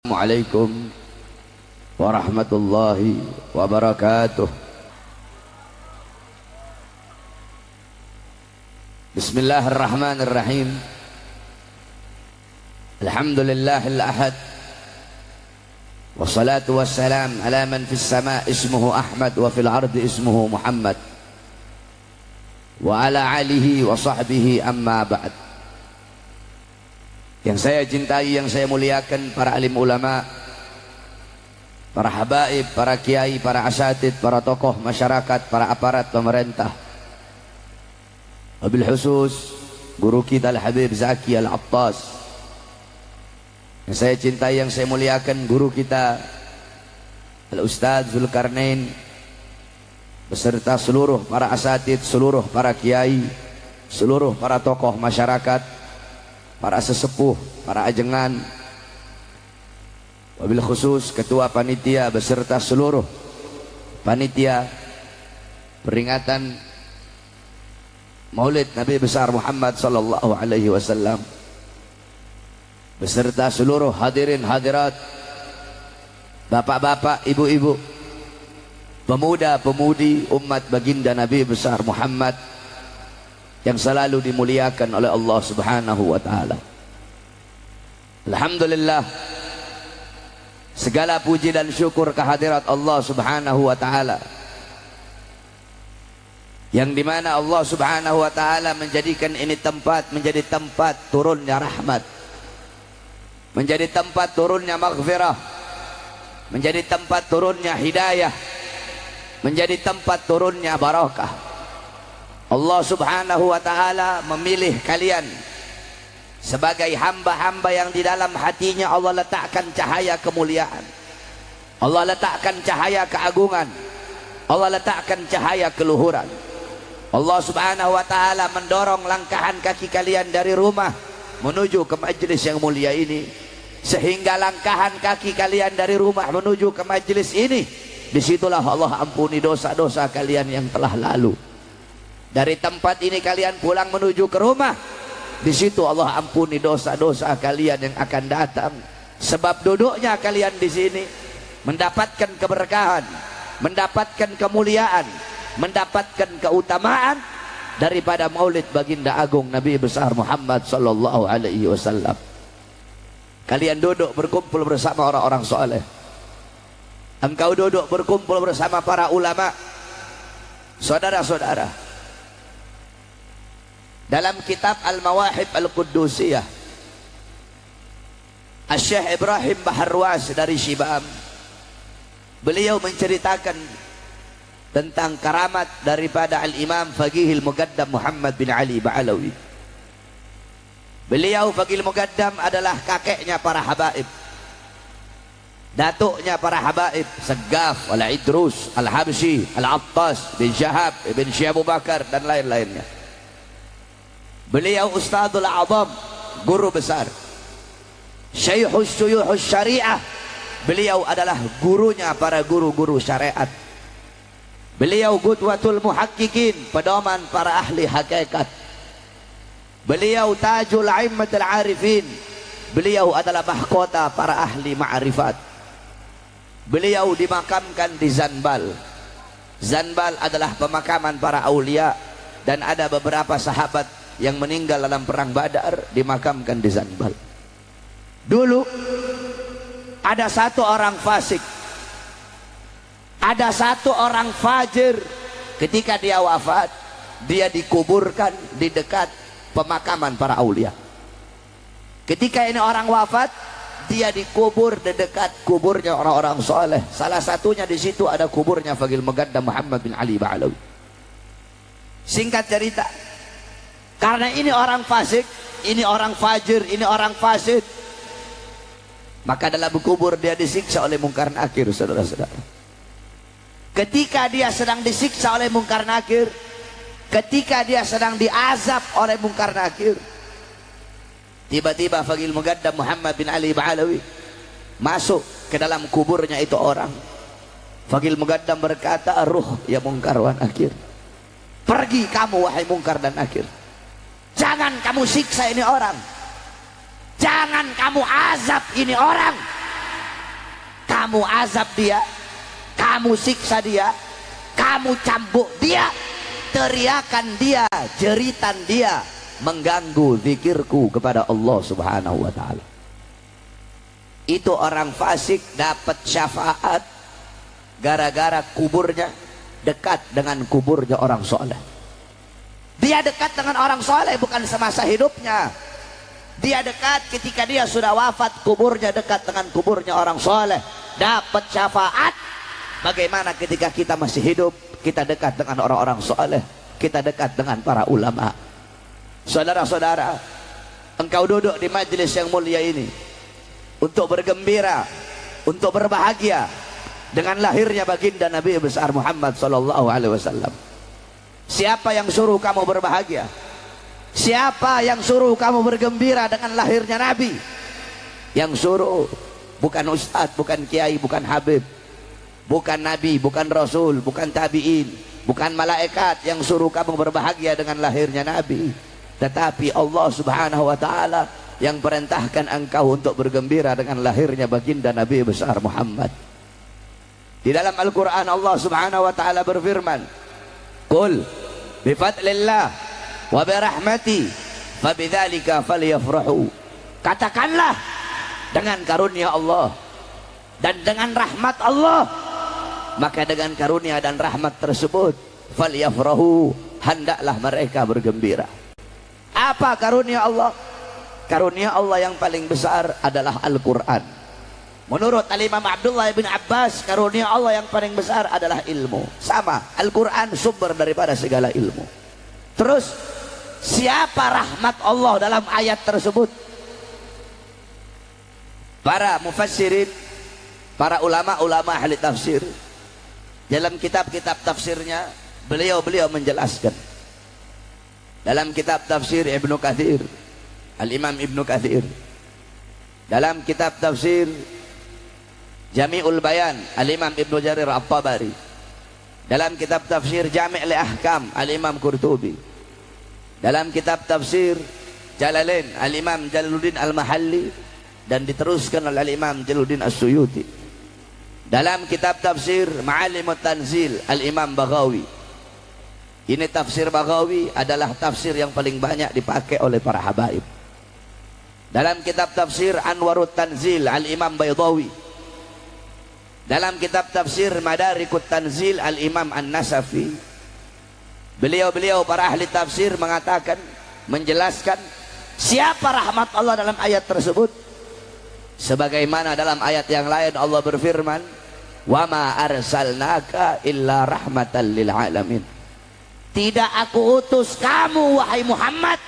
Assalamualaikum warahmatullahi wabarakatuh. Bismillahirrahmanirrahim. Alhamdulillahil ahad. Wassalatu wassalam ala man fis sama' ismuhu Ahmad wa fil ardi ismuhu Muhammad wa ala alihi wa sahbihi amma ba'd. Yang saya cintai, yang saya muliakan, para alim ulama, para habaib, para kiai, para asatid, para tokoh masyarakat, para aparat pemerintah, wabil khusus guru kita Al-Habib Zaki Al-Attas. Yang saya cintai, yang saya muliakan, guru kita Al-Ustadz Zulkarnain beserta seluruh para asatid, seluruh para kiai, seluruh para tokoh masyarakat, para sesepuh, para ajengan, wabil khusus ketua panitia beserta seluruh panitia peringatan Maulid Nabi besar Muhammad sallallahu alaihi wasallam, beserta seluruh hadirin hadirat, bapak-bapak, ibu-ibu, pemuda-pemudi umat baginda Nabi besar Muhammad yang selalu dimuliakan oleh Allah Subhanahu wa taala. Alhamdulillah, segala puji dan syukur kehadirat Allah Subhanahu wa taala, yang dimana Allah Subhanahu wa taala menjadikan ini tempat menjadi tempat turunnya rahmat, menjadi tempat turunnya maghfirah, menjadi tempat turunnya hidayah, menjadi tempat turunnya barakah. Allah Subhanahu wa ta'ala memilih kalian sebagai hamba-hamba yang di dalam hatinya Allah letakkan cahaya kemuliaan, Allah letakkan cahaya keagungan, Allah letakkan cahaya keluhuran. Allah Subhanahu wa ta'ala mendorong langkahan kaki kalian dari rumah menuju ke majlis yang mulia ini, sehingga langkahan kaki kalian dari rumah menuju ke majlis ini, disitulah Allah ampuni dosa-dosa kalian yang telah lalu. Dari tempat ini kalian pulang menuju ke rumah, di situ Allah ampuni dosa-dosa kalian yang akan datang. Sebab duduknya kalian di sini mendapatkan keberkahan, mendapatkan kemuliaan, mendapatkan keutamaan daripada Maulid baginda agung Nabi besar Muhammad sallallahu alaihi wasallam. Kalian duduk berkumpul bersama orang-orang soleh. Engkau duduk berkumpul bersama para ulama. Saudara-saudara, dalam kitab Al-Mawahib Al-Quddusiyah, Syekh Ibrahim Baharwas dari Shibam, beliau menceritakan tentang karamat daripada Al-Imam Faqihil Muqaddam Muhammad bin Ali Ba'alawi. Beliau Faqihil Muqaddam adalah kakeknya para habaib, datuknya para habaib Segaf, Al-Idrus, Al-Habsyi, Al-Attas bin Syahab, Ibn Syekh Abu Bakar dan lain-lainnya. Beliau Ustadzul A'zam, guru besar, Syekhus Syuyuhus Syariah. Beliau adalah gurunya para guru-guru syariat. Beliau Qudwatul Muhaqqiqin, pedoman para ahli hakikat. Beliau Tajul Aimmatul Arifin. Beliau adalah mahkota para ahli ma'rifat. Beliau dimakamkan di Zanbal. Zanbal adalah pemakaman para aulia, dan ada beberapa sahabat yang meninggal dalam perang Badar dimakamkan di Zanbal. Dulu ada satu orang fasik, ada satu orang fajir. Ketika dia wafat, dia dikuburkan di dekat pemakaman para aulia. Ketika ini orang wafat, dia dikubur di dekat kuburnya orang-orang soleh. Salah satunya di situ ada kuburnya Faqihil Muqaddam Muhammad bin Ali Ba'alawi. Singkat cerita, karena ini orang fasik, ini orang fajir, ini orang fasid, maka dalam kubur dia disiksa oleh Munkar Nakir, saudara-saudara. Ketika dia sedang disiksa oleh Munkar Nakir, ketika dia sedang diazab oleh Munkar Nakir, tiba-tiba Faqihil Muqaddam Muhammad bin Ali Ba'alawi masuk ke dalam kuburnya itu orang. Faqihil Muqaddam berkata, "Ruh ya Munkar wa Nakir, pergi kamu wahai Munkar dan Nakir. Jangan kamu siksa ini orang, jangan kamu azab ini orang, kamu azab dia, kamu siksa dia, kamu cambuk dia, teriakan dia, jeritan dia mengganggu zikirku kepada Allah Subhanahu wa taala. Itu orang fasik dapat syafaat gara-gara kuburnya dekat dengan kuburnya orang soleh. Dia dekat dengan orang soleh bukan semasa hidupnya. Dia dekat ketika dia sudah wafat, kuburnya dekat dengan kuburnya orang soleh, dapat syafaat. Bagaimana ketika kita masih hidup, kita dekat dengan orang-orang soleh, kita dekat dengan para ulama. Saudara-saudara, engkau duduk di majelis yang mulia ini untuk bergembira, untuk berbahagia dengan lahirnya baginda Nabi besar Muhammad sallallahu alaihi wasallam. Siapa yang suruh kamu berbahagia? Siapa yang suruh kamu bergembira dengan lahirnya Nabi? Yang suruh bukan ustadz, bukan kiai, bukan habib, bukan nabi, bukan rasul, bukan tabi'in, bukan malaikat yang suruh kamu berbahagia dengan lahirnya Nabi, tetapi Allah Subhanahu wa taala yang perintahkan engkau untuk bergembira dengan lahirnya baginda Nabi besar Muhammad. Di dalam Al-Quran Allah Subhanahu wa taala berfirman, "Qul bi fadlillah wa bi rahmati fabidzalika falyafrahu." Katakanlah, dengan karunia Allah dan dengan rahmat Allah, maka dengan karunia dan rahmat tersebut falyafrahu, hendaklah mereka bergembira. Apa karunia Allah? Karunia Allah yang paling besar adalah Al-Quran. Menurut Al-Imam Abdullah bin Abbas, karunia Allah yang paling besar adalah ilmu. Sama, Al-Quran sumber daripada segala ilmu. Terus, siapa rahmat Allah dalam ayat tersebut? Para mufassirin, para ulama-ulama ahli tafsir, dalam kitab-kitab tafsirnya, beliau menjelaskan. Dalam kitab tafsir Ibnu Katsir, Al-Imam Ibnu Katsir, dalam kitab tafsir Jami'ul Bayan, Al-Imam Ibnu Jarir At-Tabari, dalam kitab tafsir Jami' li Ahkam, Al-Imam Qurtubi, dalam kitab tafsir Jalalain, Al-Imam Jalaluddin Al-Mahalli, dan diteruskan oleh Al-Imam Jalaluddin As-Suyuti, dalam kitab tafsir Ma'alimut Tanzil, Al-Imam Baghawi. Ini tafsir Baghawi adalah tafsir yang paling banyak dipakai oleh para habaib. Dalam kitab tafsir Anwarut Tanzil, Al-Imam Baydawi. Dalam kitab tafsir Madarikut Tanzil, Al-Imam An-Nasafi. Beliau-beliau para ahli tafsir mengatakan, menjelaskan siapa rahmat Allah dalam ayat tersebut. Sebagaimana dalam ayat yang lain Allah berfirman, "Wa ma arsalnaka illa rahmatan lil alamin." Tidak aku utus kamu wahai Muhammad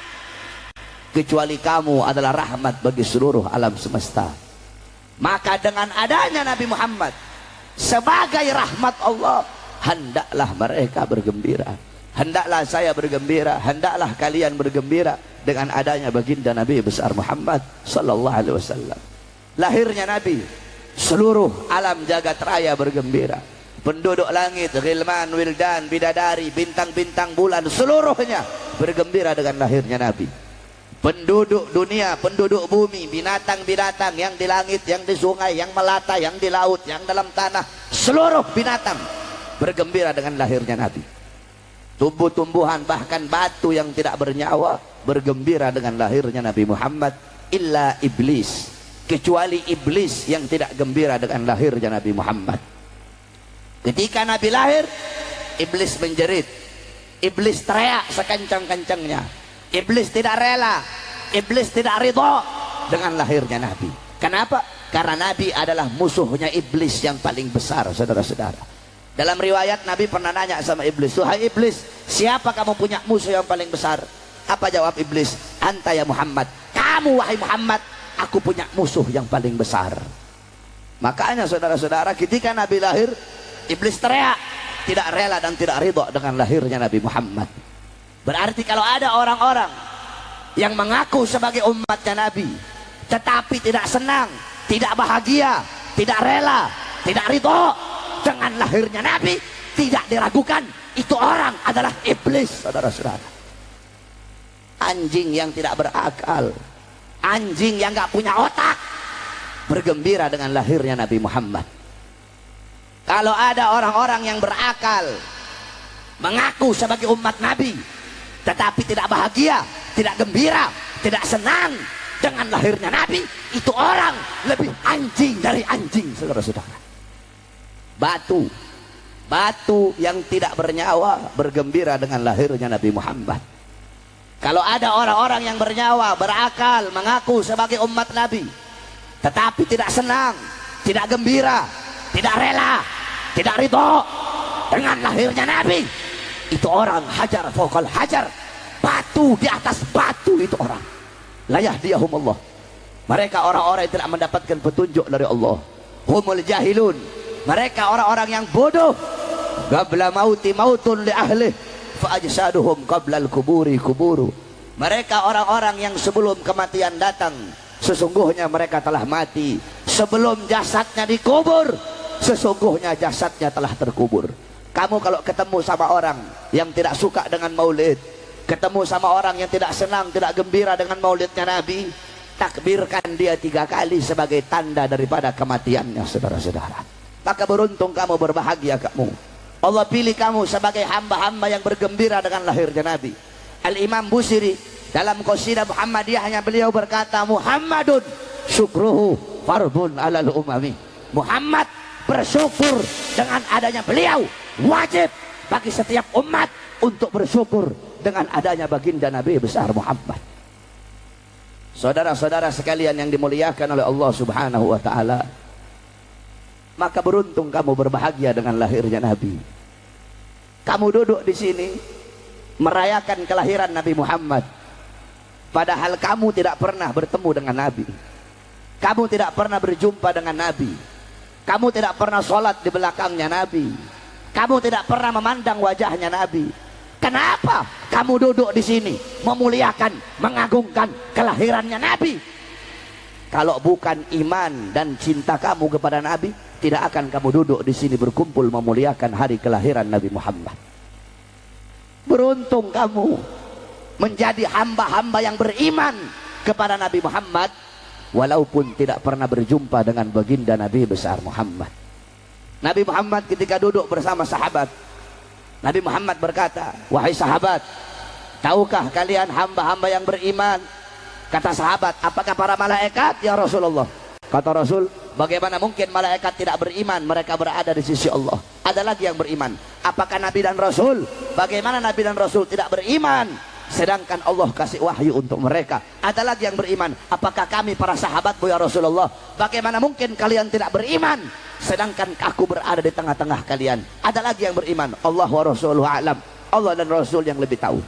kecuali kamu adalah rahmat bagi seluruh alam semesta. Maka dengan adanya Nabi Muhammad sebagai rahmat Allah, hendaklah mereka bergembira, hendaklah saya bergembira, hendaklah kalian bergembira dengan adanya baginda Nabi besar Muhammad sallallahu alaihi wasallam. Lahirnya Nabi, seluruh alam jagat raya bergembira. Penduduk langit, ghilman, wildan, bidadari, bintang-bintang bulan, seluruhnya bergembira dengan lahirnya Nabi. Penduduk dunia, penduduk bumi, binatang-binatang yang di langit, yang di sungai, yang melata, yang di laut, yang dalam tanah, seluruh binatang bergembira dengan lahirnya Nabi. Tumbuh-tumbuhan, bahkan batu yang tidak bernyawa bergembira dengan lahirnya Nabi Muhammad. Illa iblis, kecuali iblis yang tidak gembira dengan lahirnya Nabi Muhammad. Ketika Nabi lahir, iblis menjerit, iblis teriak sekencang-kencangnya. Iblis tidak rela, iblis tidak ridho dengan lahirnya Nabi. Kenapa? Karena Nabi adalah musuhnya iblis yang paling besar, saudara-saudara. Dalam riwayat Nabi pernah nanya sama iblis, "Wahai iblis, siapa kamu punya musuh yang paling besar?" Apa jawab iblis? "Anta ya Muhammad." Kamu wahai Muhammad, aku punya musuh yang paling besar. Makanya saudara-saudara, ketika Nabi lahir, iblis teriak, tidak rela dan tidak ridho dengan lahirnya Nabi Muhammad. Berarti kalau ada orang-orang yang mengaku sebagai umatnya Nabi, tetapi tidak senang, tidak bahagia, tidak rela, tidak ridho dengan lahirnya Nabi, tidak diragukan, itu orang adalah iblis, saudara-saudara. Anjing yang tidak berakal, anjing yang gak punya otak, bergembira dengan lahirnya Nabi Muhammad. Kalau ada orang-orang yang berakal mengaku sebagai umat Nabi tetapi tidak bahagia, tidak gembira, tidak senang dengan lahirnya Nabi, itu orang lebih anjing dari anjing, saudara-saudara. Batu yang tidak bernyawa bergembira dengan lahirnya Nabi Muhammad. Kalau ada orang-orang yang bernyawa, berakal, mengaku sebagai umat Nabi tetapi tidak senang, tidak gembira, tidak rela, tidak ridho dengan lahirnya Nabi, itu orang hajar fawqal hajar, batu di atas batu, itu orang la yahdiyahumullah. Mereka orang-orang yang tidak mendapatkan petunjuk dari Allah. Humul jahilun, mereka orang-orang yang bodoh. Qabla mauti mautun li ahlih fa ajsaduhum qabla al-kuburi kuburu. Mereka orang-orang yang sebelum kematian datang sesungguhnya mereka telah mati. Sebelum jasadnya dikubur sesungguhnya jasadnya telah terkubur. Kamu kalau ketemu sama orang yang tidak suka dengan maulid, ketemu sama orang yang tidak senang, tidak gembira dengan maulidnya Nabi, takbirkan dia 3 kali sebagai tanda daripada kematiannya, saudara-saudara. Maka beruntung kamu, berbahagia kamu. Allah pilih kamu sebagai hamba-hamba yang bergembira dengan lahirnya Nabi. Al-Imam Busiri dalam qasidah Muhammadiyahnya beliau berkata, Muhammadun syukruhu fardun alal umami. Muhammad bersyukur dengan adanya beliau, wajib bagi setiap umat untuk bersyukur dengan adanya baginda Nabi besar Muhammad. Saudara-saudara sekalian yang dimuliakan oleh Allah Subhanahu wa taala, maka beruntung kamu, berbahagia dengan lahirnya Nabi. Kamu duduk di sini merayakan kelahiran Nabi Muhammad, padahal kamu tidak pernah bertemu dengan Nabi. Kamu tidak pernah berjumpa dengan Nabi. Kamu tidak pernah sholat di belakangnya Nabi. Kamu tidak pernah memandang wajahnya Nabi. Kenapa kamu duduk di sini memuliakan, mengagungkan kelahirannya Nabi? Kalau bukan iman dan cinta kamu kepada Nabi, tidak akan kamu duduk di sini berkumpul memuliakan hari kelahiran Nabi Muhammad. Beruntung kamu menjadi hamba-hamba yang beriman kepada Nabi Muhammad, walaupun tidak pernah berjumpa dengan baginda Nabi besar Muhammad. Nabi Muhammad ketika duduk bersama sahabat, Nabi Muhammad berkata, wahai sahabat, tahukah kalian hamba-hamba yang beriman? Kata sahabat, apakah para malaikat ya Rasulullah? Kata Rasul, bagaimana mungkin malaikat tidak beriman, mereka berada di sisi Allah. Ada lagi yang beriman, apakah Nabi dan Rasul? Bagaimana Nabi dan Rasul tidak beriman, sedangkan Allah kasih wahyu untuk mereka? Ada lagi yang beriman, apakah kami para sahabatmu ya Rasulullah? Bagaimana mungkin kalian tidak beriman, sedangkan aku berada di tengah-tengah kalian? Ada lagi yang beriman, Allah wa Rasuluhu a'lam, Allah dan Rasul yang lebih tahu.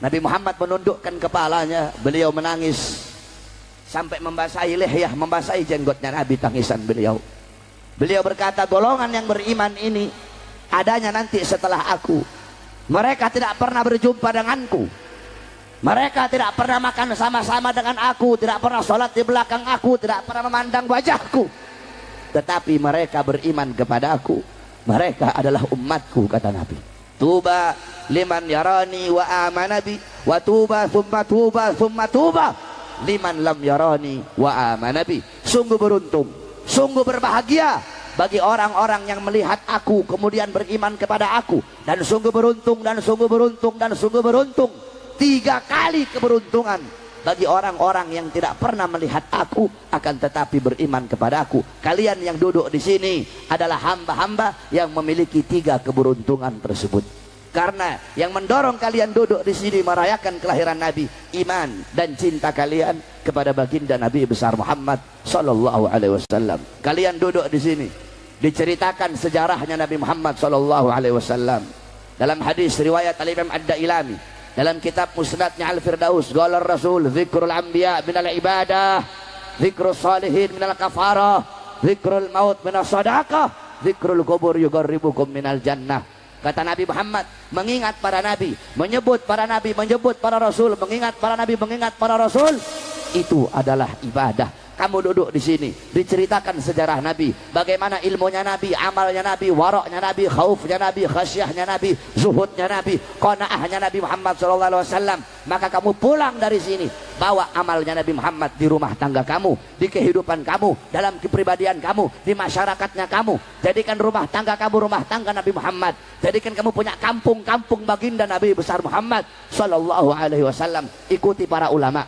Nabi Muhammad menundukkan kepalanya, beliau menangis sampai membasahi lihyah, membasahi jenggotnya Nabi, tangisan beliau. Beliau berkata, golongan yang beriman ini adanya nanti setelah aku. Mereka tidak pernah berjumpa denganku, mereka tidak pernah makan sama-sama dengan aku, tidak pernah sholat di belakang aku, tidak pernah memandang wajahku, tetapi mereka beriman kepada aku. Mereka adalah umatku, kata Nabi. Tuba liman yarani wa amanabi, wa tuba thumma tuba liman lam yarani wa amanabi. Sungguh beruntung, sungguh berbahagia bagi orang-orang yang melihat aku kemudian beriman kepada aku, dan sungguh beruntung, dan sungguh beruntung, dan sungguh beruntung, 3 kali keberuntungan bagi orang-orang yang tidak pernah melihat aku akan tetapi beriman kepada aku. Kalian yang duduk di sini adalah hamba-hamba yang memiliki 3 keberuntungan tersebut. Karena yang mendorong kalian duduk di sini merayakan kelahiran Nabi, iman dan cinta kalian kepada baginda Nabi besar Muhammad sallallahu alaihi wasallam. Kalian duduk di sini diceritakan sejarahnya Nabi Muhammad sallallahu alaihi wasallam dalam hadis riwayat Al-Imam Ad-Dailami dalam kitab Musnadnya Al-Firdaus, qala Rasul zikrul anbiya minal ibadah, zikrus salihin minal kafarah, zikrul maut minas sadaqah, zikrul kubur yuqarribukum minal jannah. Kata Nabi Muhammad, mengingat para nabi, menyebut para nabi, menyebut para rasul, mengingat para nabi, mengingat para rasul, itu adalah ibadah. kamu duduk di sini, diceritakan sejarah Nabi, bagaimana ilmunya Nabi, amalnya Nabi, waraknya Nabi, khaufnya Nabi, khasyahnya Nabi, zuhudnya Nabi, qanaahnya Nabi Muhammad SAW. Maka kamu pulang dari sini, bawa amalnya Nabi Muhammad di rumah tangga kamu, di kehidupan kamu, dalam kepribadian kamu, di masyarakatnya kamu. Jadikan rumah tangga kamu rumah tangga Nabi Muhammad. Jadikan kamu punya kampung-kampung baginda Nabi besar Muhammad SAW. Ikuti para ulama,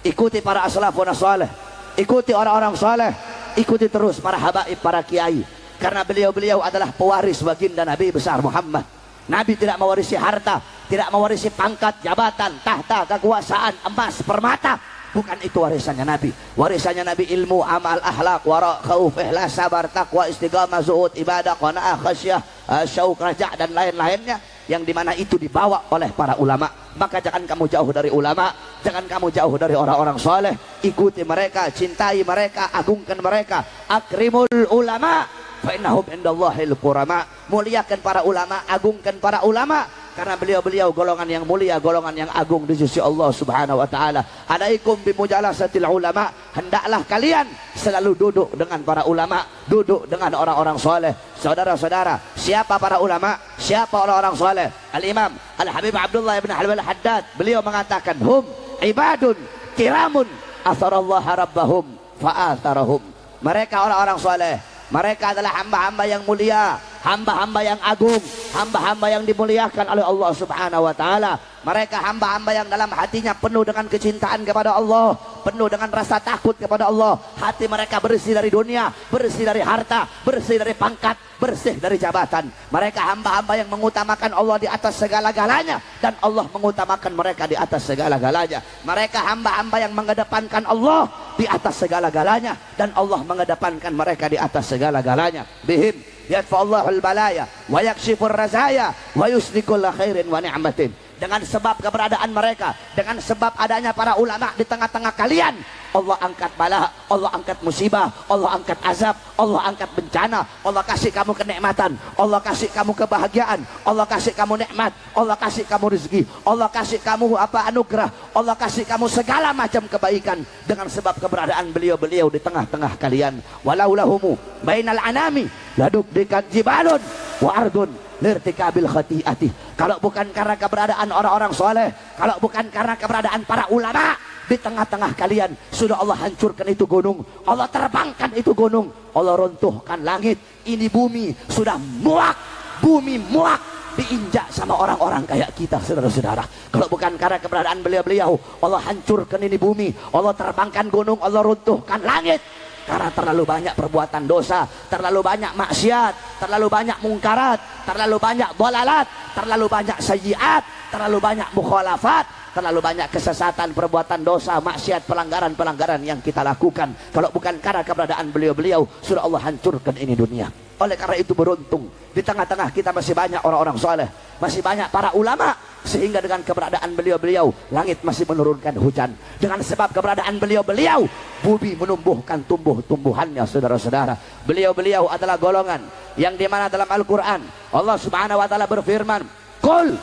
ikuti para aslafun salih, ikuti orang-orang saleh, ikuti terus para habaib, para kiai, karena beliau-beliau adalah pewaris baginda Nabi besar Muhammad. Nabi tidak mewarisi harta, tidak mewarisi pangkat, jabatan, tahta, kekuasaan, emas, permata. Bukan itu warisannya Nabi. Warisannya Nabi ilmu, amal, akhlak, wara, khauf, ikhlas, sabar, taqwa, istiqamah, zuhud, ibadah, qanaah, khasyah, syauq, raja' dan lain-lainnya, yang dimana itu dibawa oleh para ulama. Maka jangan kamu jauh dari ulama, jangan kamu jauh dari orang-orang soleh. Ikuti mereka, cintai mereka, agungkan mereka. Akrimul ulama fa innahum indallahil qurama. Muliakan para ulama, agungkan para ulama, karena beliau-beliau golongan yang mulia, golongan yang agung di sisi Allah Subhanahu wa taala. Alaikum bimujalasatil ulama, hendaklah kalian selalu duduk dengan para ulama, duduk dengan orang-orang soleh. Saudara-saudara, siapa para ulama? Siapa orang-orang soleh? Al-Imam Al-Habib Abdullah ibn Halwal Haddad, beliau mengatakan, hum ibadun kiramun atharallah rabbahum fa'atharahum. Mereka orang-orang soleh, mereka adalah hamba-hamba yang mulia, hamba-hamba yang agung, hamba-hamba yang dimuliakan oleh Allah Subhanahu wa taala. Mereka hamba-hamba yang dalam hatinya penuh dengan kecintaan kepada Allah, penuh dengan rasa takut kepada Allah. Hati mereka bersih dari dunia, bersih dari harta, bersih dari pangkat, bersih dari jabatan. Mereka hamba-hamba yang mengutamakan Allah di atas segala-galanya, dan Allah mengutamakan mereka di atas segala-galanya. Mereka hamba-hamba yang mengedepankan Allah di atas segala-galanya, dan Allah mengedepankan mereka di atas segala-galanya. Bihim yadfa'ullahul balaya wa yakshifur razaya wa yusdikul khairin wa ni'matin. Dengan sebab keberadaan mereka, dengan sebab adanya para ulama di tengah-tengah kalian, Allah angkat bala, Allah angkat musibah, Allah angkat azab, Allah angkat bencana, Allah kasih kamu kenikmatan, Allah kasih kamu kebahagiaan, Allah kasih kamu nikmat, Allah kasih kamu rezeki, Allah kasih kamu anugerah, Allah kasih kamu segala macam kebaikan dengan sebab keberadaan beliau-beliau di tengah-tengah kalian. Walaulahumu bainal anami laduk dikat jibalun wa ardun lirtikabil khati'ati. Kalau bukan karena keberadaan orang-orang soleh, kalau bukan karena keberadaan para ulama di tengah-tengah kalian, sudah Allah hancurkan itu gunung, Allah terbangkan itu gunung, Allah runtuhkan langit. Ini bumi sudah muak, bumi muak diinjak sama orang-orang kayak kita, saudara-saudara. Kalau bukan karena keberadaan beliau-beliau, Allah hancurkan ini bumi, Allah terbangkan gunung, Allah runtuhkan langit. Karena terlalu banyak perbuatan dosa, terlalu banyak maksiat, terlalu banyak mungkarat, terlalu banyak dolalat, terlalu banyak sayyiat, terlalu banyak mukhalafat, terlalu banyak kesesatan, perbuatan dosa, maksiat, pelanggaran-pelanggaran yang kita lakukan. Kalau bukan karena keberadaan beliau-beliau, sudah Allah hancurkan ini dunia. Oleh karena itu beruntung, di tengah-tengah kita masih banyak orang-orang soleh, masih banyak para ulama, sehingga dengan keberadaan beliau-beliau, langit masih menurunkan hujan. Dengan sebab keberadaan beliau-beliau, bumi menumbuhkan tumbuh-tumbuhannya, saudara-saudara. Beliau-beliau adalah golongan yang dimana dalam Al-Quran Allah Subhanahu wa taala berfirman, qul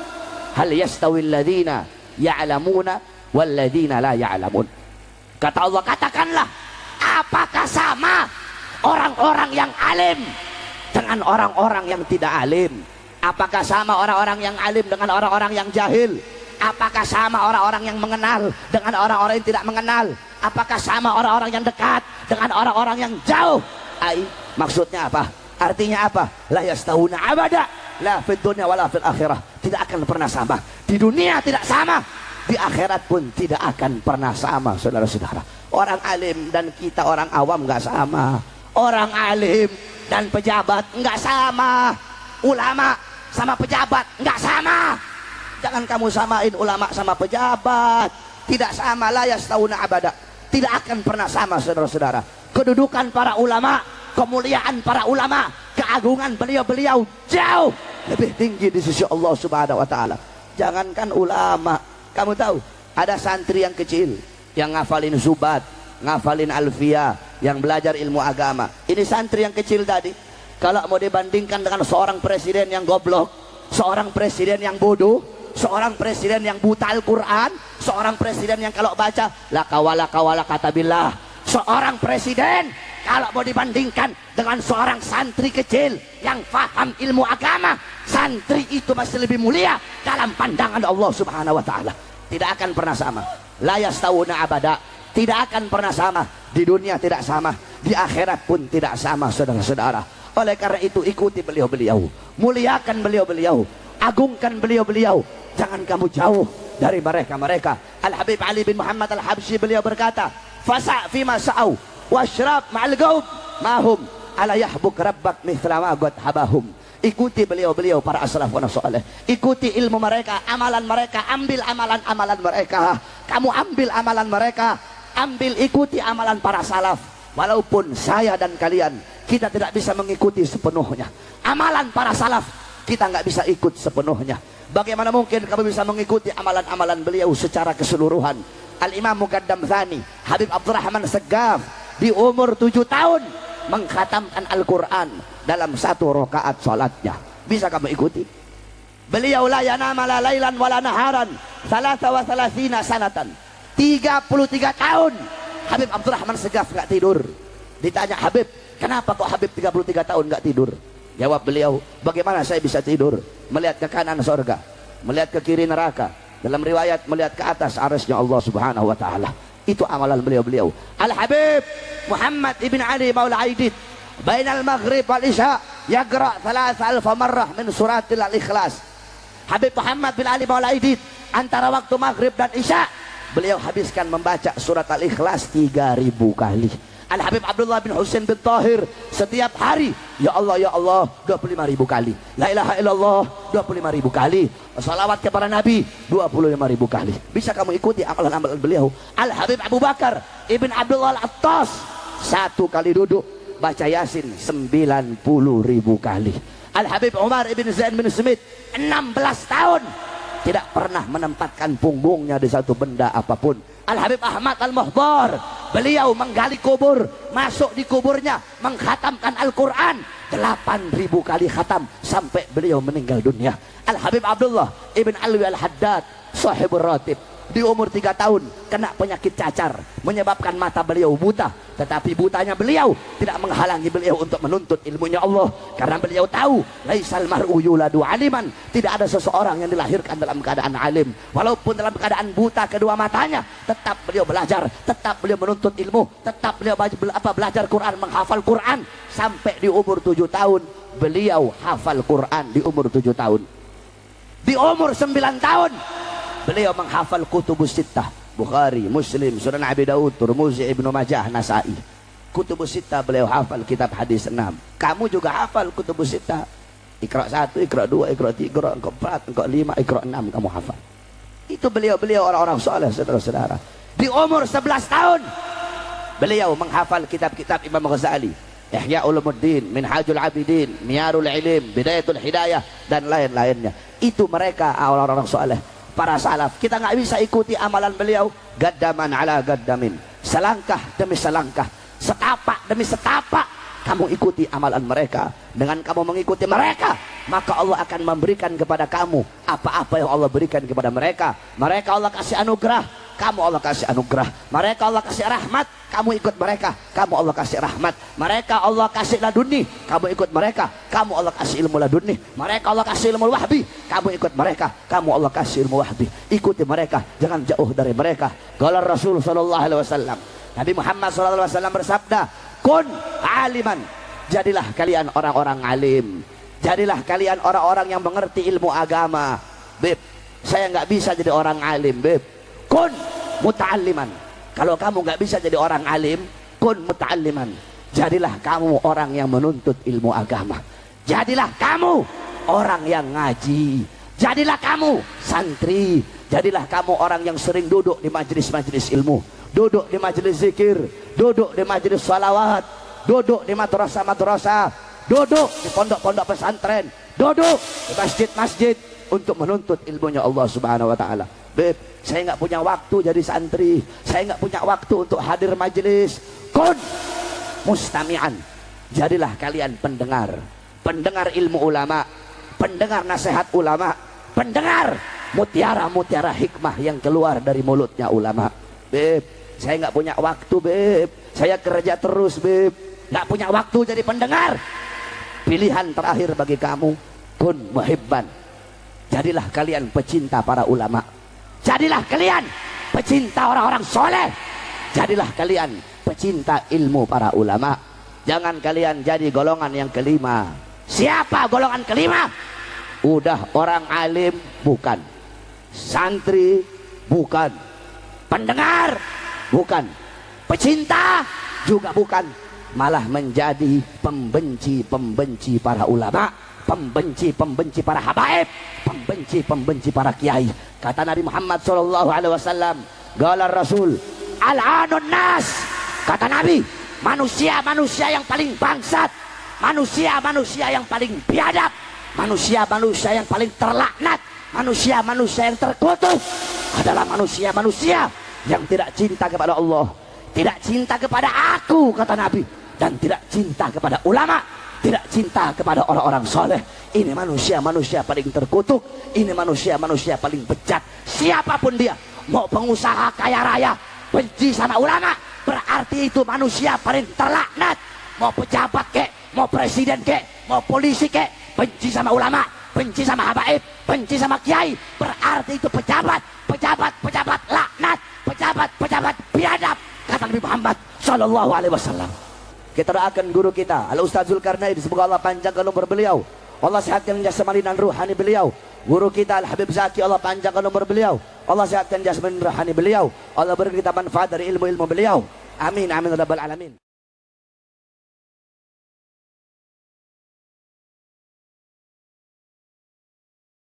hal yastawil ladzina ya'lamuna wal ladzina la ya'lamun. Kata Allah, katakanlah, apakah sama orang-orang yang alim dengan orang-orang yang tidak alim? Apakah sama orang-orang yang alim dengan orang-orang yang jahil? Apakah sama orang-orang yang mengenal dengan orang-orang yang tidak mengenal? Apakah sama orang-orang yang dekat dengan orang-orang yang jauh? Maksudnya apa? Artinya apa? La yastawuna abada, la fid dunya wala fil akhirah. Tidak akan pernah sama. Di dunia tidak sama, di akhirat pun tidak akan pernah sama, saudara-saudara. Orang alim dan kita orang awam nggak sama. Orang alim dan pejabat nggak sama. Ulama sama pejabat nggak sama. Jangan kamu samain ulama sama pejabat. Tidak sama, la yastawuna abada. Tidak akan pernah sama, saudara-saudara. Kedudukan para ulama, kemuliaan para ulama, keagungan beliau-beliau jauh lebih tinggi di sisi Allah Subhanahu wa taala. Jangankan ulama, kamu tahu ada santri yang kecil yang ngafalin Zubat, ngafalin Alfiyah, yang belajar ilmu agama. Ini santri yang kecil tadi, kalau mau dibandingkan dengan seorang presiden yang goblok, seorang presiden yang bodoh, seorang presiden yang buta Al-Quran, seorang presiden yang kalau baca la kawala kawala kata billah, seorang presiden kalau mau dibandingkan dengan seorang santri kecil yang paham ilmu agama, santri itu masih lebih mulia dalam pandangan Allah Subhanahu wa taala. Tidak akan pernah sama. La yastawuna abada. Tidak akan pernah sama. Di dunia tidak sama, di akhirat pun tidak sama, saudara-saudara. Oleh karena itu ikuti beliau-beliau, muliakan beliau-beliau, agungkan beliau-beliau. Jangan kamu jauh dari mereka-mereka. Al-Habib Ali bin Muhammad Al-Habsyi beliau berkata, fasa' fima sa'au washrab ma'al gaub mahum ala yahbuk rabbak mithla ma qad habahum. Ikuti beliau-beliau para as-salafun salih. Ikuti ilmu mereka, amalan mereka, ambil amalan-amalan mereka. Kamu ambil amalan mereka, ambil ikuti amalan para salaf. Walaupun saya dan kalian kita tidak bisa mengikuti sepenuhnya amalan para salaf, kita nggak bisa ikut sepenuhnya. Bagaimana mungkin kamu bisa mengikuti amalan-amalan beliau secara keseluruhan? Al-Imam Muqaddam Tsani Habib Abdurrahman Segaf di umur 7 tahun mengkhatamkan Al-Quran dalam 1 rakaat salatnya. Bisa kamu ikuti? Beliau la yanama la lailan wala naharan 33 sanatan, 33 tahun Habib Abdurrahman Segaf nggak tidur. Ditanya, Habib, kenapa kok Habib 33 tahun nggak tidur? Jawab beliau, bagaimana saya bisa tidur? Melihat ke kanan surga, melihat ke kiri neraka, dalam riwayat melihat ke atas arsy-Nya Allah Subhanahu wa taala. Itu amalan beliau-beliau. Al-Habib Muhammad ibn Ali Maula Aidid bainal maghrib wal isya yaqra 3000 marrah min suratil al-ikhlas. Habib Muhammad bin Ali Maula Aidid antara waktu maghrib dan isya beliau habiskan membaca surat Al-Ikhlas 3000 kali. Al-Habib Abdullah bin Husain bin Tahir setiap hari ya Allah 25.000 kali. La ilaha illallah 25.000 kali. Salawat kepada Nabi 25.000 kali. Bisa kamu ikuti amalan-amalan beliau. Al-Habib Abu Bakar Ibn Abdullah Al-Attas 1 kali duduk baca Yasin 90.000 kali. Al-Habib Umar Ibn Zain bin Smith 16 tahun tidak pernah menempatkan punggungnya di satu benda apapun. Al-Habib Ahmad Al-Muhdar beliau menggali kubur, masuk di kuburnya, mengkhatamkan Al-Quran 8.000 kali khatam sampai beliau meninggal dunia. Al-Habib Abdullah Ibn Alwi Al-Haddad Sahibur Ratib di umur 3 tahun kena penyakit cacar menyebabkan mata beliau buta, tetapi butanya beliau tidak menghalangi beliau untuk menuntut ilmunya Allah, karena beliau tahu laisal mar'u yuladu aliman, tidak ada seseorang yang dilahirkan dalam keadaan alim. Walaupun dalam keadaan buta kedua matanya, tetap beliau belajar, tetap beliau menuntut ilmu, tetap beliau belajar Quran, menghafal Quran sampai di umur 7 tahun beliau hafal Quran. Di umur 7 tahun, di umur 9 tahun beliau menghafal kutubus sittah, Bukhari, Muslim, Sunan Abi Daud, Tirmidzi, Ibnu Majah, Nasai. Kutubus sittah beliau hafal, kitab hadis 6. Kamu juga hafal kutubus sittah. Iqra 1, Iqra 2, Iqra 3, Iqra 4, Iqra 5, Iqra 6 kamu hafal. Itu beliau-beliau orang-orang saleh, saudara-saudara. Di umur 11 tahun beliau menghafal kitab-kitab Imam Ghazali, Ihya Ulumuddin, Minhajul Abidin, Miyarul Ilim, Bidayatul Hidayah dan lain-lainnya. Itu mereka orang-orang saleh, para salaf. Kita nggak bisa ikuti amalan beliau gaddaman ala gaddamin, selangkah demi selangkah, setapak demi setapak. Kamu ikuti amalan mereka. Dengan kamu mengikuti mereka, maka Allah akan memberikan kepada kamu apa-apa yang Allah berikan kepada mereka. Mereka Allah kasih anugerah, kamu Allah kasih anugerah. Mereka Allah kasih rahmat, kamu ikut mereka, kamu Allah kasih rahmat. Mereka Allah kasih laduni, kamu ikut mereka, kamu Allah kasih ilmu laduni. Mereka Allah kasih ilmu wahbi, kamu ikut mereka, kamu Allah kasih ilmu wahbi. Ikuti mereka, jangan jauh dari mereka. Qala Rasul sallallahu alaihi wasallam, Nabi Muhammad sallallahu alaihi wasallam bersabda, kun aliman, jadilah kalian orang-orang alim, jadilah kalian orang-orang yang mengerti ilmu agama. Beb, saya nggak bisa jadi orang alim, beb. Kun muta'alliman, kalau kamu nggak bisa jadi orang alim, kun muta'alliman, jadilah kamu orang yang menuntut ilmu agama. Jadilah kamu orang yang ngaji, jadilah kamu santri, jadilah kamu orang yang sering duduk di majelis-majelis ilmu, duduk di majelis zikir, duduk di majelis salawat, duduk di madrasah-madrasah, duduk di pondok-pondok pesantren, duduk di masjid-masjid untuk menuntut ilmunya Allah Subhanahu wa taala. Beb, saya nggak punya waktu jadi santri, saya nggak punya waktu untuk hadir majelis. Kun mustami'an, jadilah kalian pendengar, pendengar ilmu ulama, pendengar nasihat ulama, pendengar mutiara-mutiara hikmah yang keluar dari mulutnya ulama. Beb, Saya nggak punya waktu, Beb. Saya kerja terus, Beb. Nggak punya waktu jadi pendengar. Pilihan terakhir bagi kamu, kun muhibban. Jadilah kalian pecinta para ulama. Jadilah kalian pecinta orang-orang soleh. Jadilah kalian pecinta ilmu para ulama. Jangan kalian jadi golongan yang kelima. Siapa golongan kelima? Udah orang alim bukan, santri bukan, pendengar bukan, pecinta juga bukan, malah menjadi pembenci-pembenci para ulama, pembenci-pembenci para habaib, pembenci-pembenci para kiai. Kata Nabi Muhammad SAW, qala Rasul, al-anun nas. Kata Nabi, manusia-manusia yang paling bangsat, manusia-manusia yang paling biadab, manusia-manusia yang paling terlaknat, manusia-manusia yang terkutuk adalah manusia-manusia yang tidak cinta kepada Allah, tidak cinta kepada aku, kata Nabi, dan tidak cinta kepada ulama, tidak cinta kepada orang-orang soleh. Ini manusia-manusia paling terkutuk, ini manusia-manusia paling bejat. Siapapun dia, mau pengusaha kaya raya benci sama ulama, berarti itu manusia paling terlaknat. Mau pejabat kek, mau presiden kek, mau polisi kek, benci sama ulama, benci sama habaib, benci sama kiai, berarti itu pejabat laknat, pejabat biadab, kata Nabi Muhammad sallallahu alaihi wasallam. Kita doakan guru kita Al Ustaz Zulkarnain, semoga Allah panjangkan umur beliau, Allah sehatkan jasmani dan ruhani beliau. Guru kita Al Habib Zaki, Allah panjangkan umur beliau, Allah sehatkan jasmani dan ruhani beliau, Allah beri kita manfaat dari ilmu-ilmu beliau. Amin amin rabbal alamin.